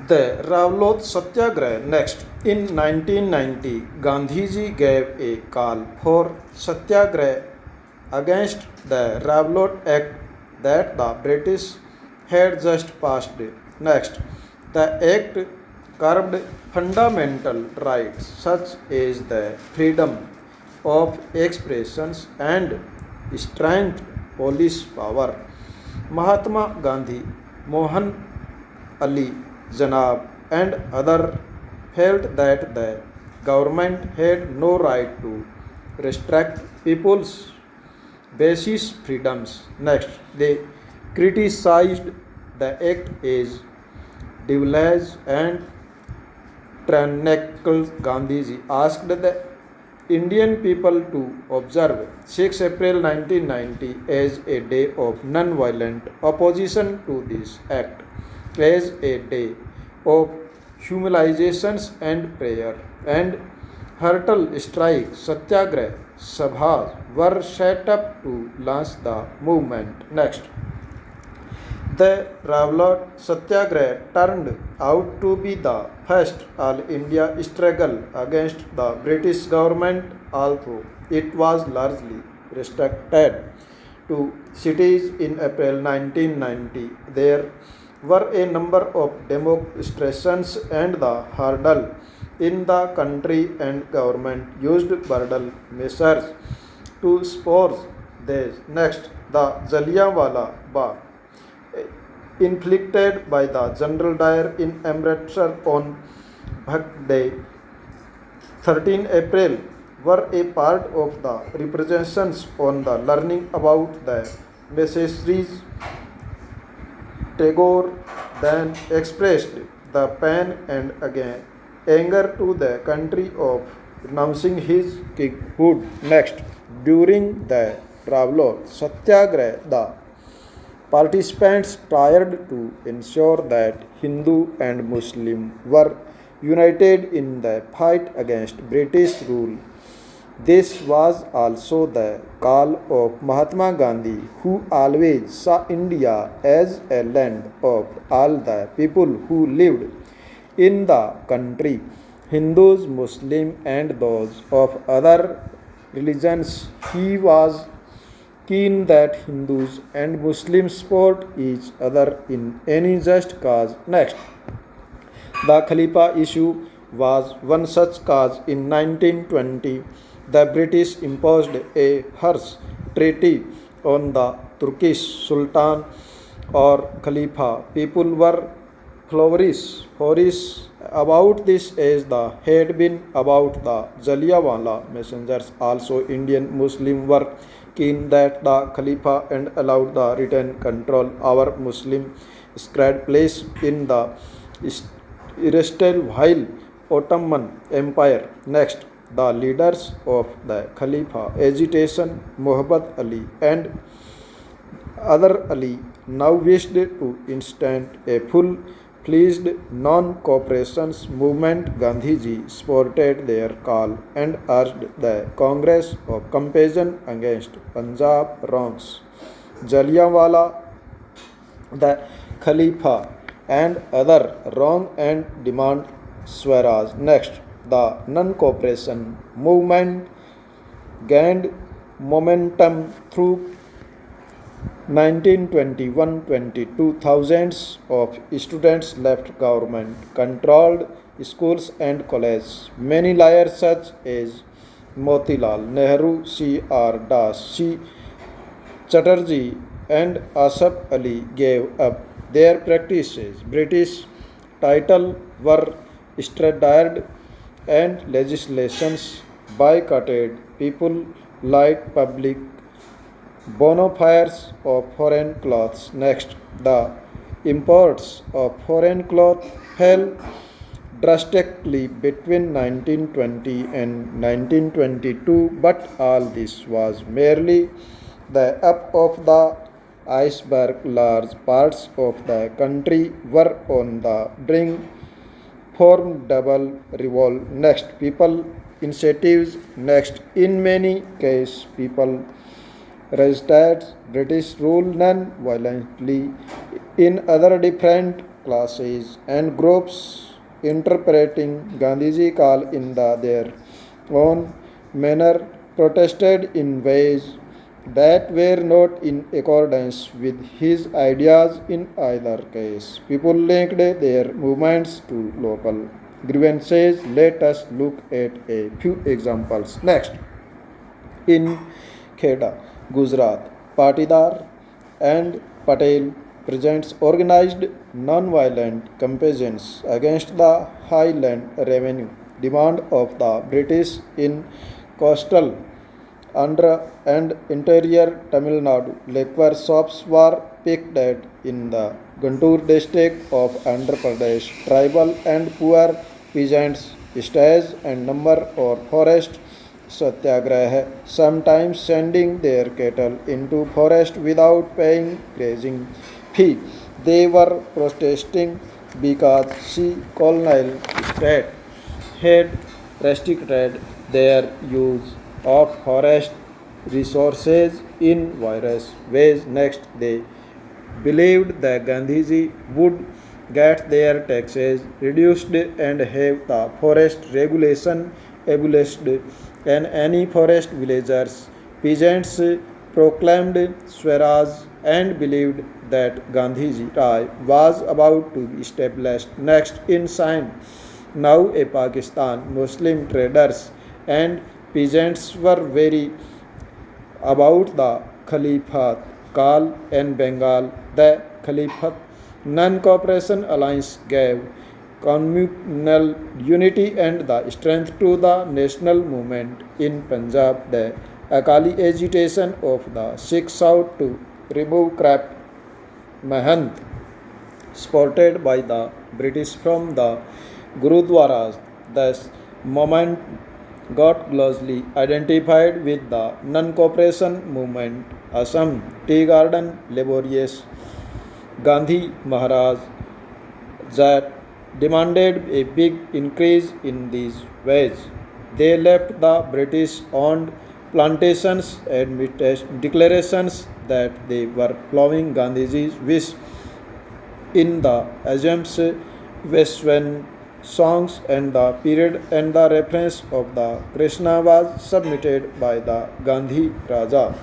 The Ravlot Satyagraha. Next, in 1990, Gandhiji gave a call for Satyagraha against the Ravlot Act that the British had just passed. Next, the Act curbed fundamental rights such as the freedom of expressions and strengthened police power. Mahatma Gandhi, Mohan Ali Janab, and others felt that the government had no right to restrict people's basic freedoms. Next, they criticized the act as devilish and tyrannical. Gandhiji asked the Indian people to observe 6 April 1990 as a day of non-violent opposition to this act, as a day of humiliations and prayer, and hurtle strike satyagrah sabhas were set up to launch the movement. Next, the Ravlot Satyagraha turned out to be the first all India struggle against the British government, although it was largely restricted to cities in April 1990. There were a number of demonstrations and the hurdle in the country, and government used brutal measures to support this. Next, the Jallianwala Bagh inflicted by the General Dyer in Amritsar on Bhag Day 13 April were a part of the representations on the learning about the messages. Tagore then expressed the pain and again anger to the country of renouncing his kinghood. Next, during the Ravlot Satyagraha, the participants tried to ensure that Hindu and Muslim were united in the fight against British rule. This was also the call of Mahatma Gandhi, who always saw India as a land of all the people who lived in the country, Hindus, Muslims, and those of other religions. He was keen that Hindus and Muslims support each other in any just cause. Next, the Khalifa issue was one such cause. In 1920, the British imposed a harsh treaty on the Turkish Sultan or Khalifa. People were furious about this as the had been about the Jallianwala messengers. Also, Indian Muslims were keen that the Khalifa and allowed the return control our Muslim sacred place in the erstwhile Ottoman Empire. Next, the leaders of the Khalifa agitation, Muhammad Ali and other Ali, now wished to instant a full fledged non-cooperation movement. Gandhiji supported their call and urged the Congress of Compassion against Punjab wrongs. Jallianwala, the Khalifa, and other wrong and demand Swaraj. Next, the non-cooperation movement gained momentum through 1921-22, thousands of students left government-controlled schools and colleges. Many leaders such as Motilal Nehru, C.R. Das, C. Chatterjee, and Asaf Ali gave up their practices. British titles were stranded and legislations boycotted. People light public bonfires of foreign clothes. Next, the imports of foreign cloth fell drastically between 1920 and 1922, but all this was merely the up of the iceberg. Large parts of the country were on the brink formidable revolt. Next, people initiatives. Next, in many cases, people resisted British rule non-violently. In other different classes and groups interpreting Gandhiji call in their own manner protested in ways that were not in accordance with his ideas in either case. People linked their movements to local grievances. Let us look at a few examples. Next, in Kheda, Gujarat, Patidar and Patel presents organized non-violent campaigns against the highland revenue demand of the British in coastal Andhra and interior Tamil Nadu. Liquor shops were picked in the Guntur district of Andhra Pradesh. Tribal and poor peasants stage and number or forest satyagraha, sometimes sending their cattle into forest without paying grazing fee. They were protesting because she colonial state had restricted their use of forest resources in various ways. Next, they believed that Gandhiji would get their taxes reduced and have the forest regulation abolished, and any forest villagers, peasants proclaimed Swaraj and believed that Gandhiji Raj was about to be established. Next in Sindh, now a Pakistan, Muslim traders and peasants were very about the Caliphate call in Bengal. The Caliphate non-cooperation alliance gave communal unity and the strength to the national movement in Punjab. The Akali agitation of the Sikhs sought to remove Crap Mahant, supported by the British from the Gurudwaras. This movement got closely identified with the non-cooperation movement. Assam Tea Garden Laborious Gandhi Maharaj that demanded a big increase in these wages. They left the British owned plantations amid declarations that they were following Gandhiji's wish. In the Assam's Western songs and the period and the reference of the Krishna was submitted by the Gandhi Raja.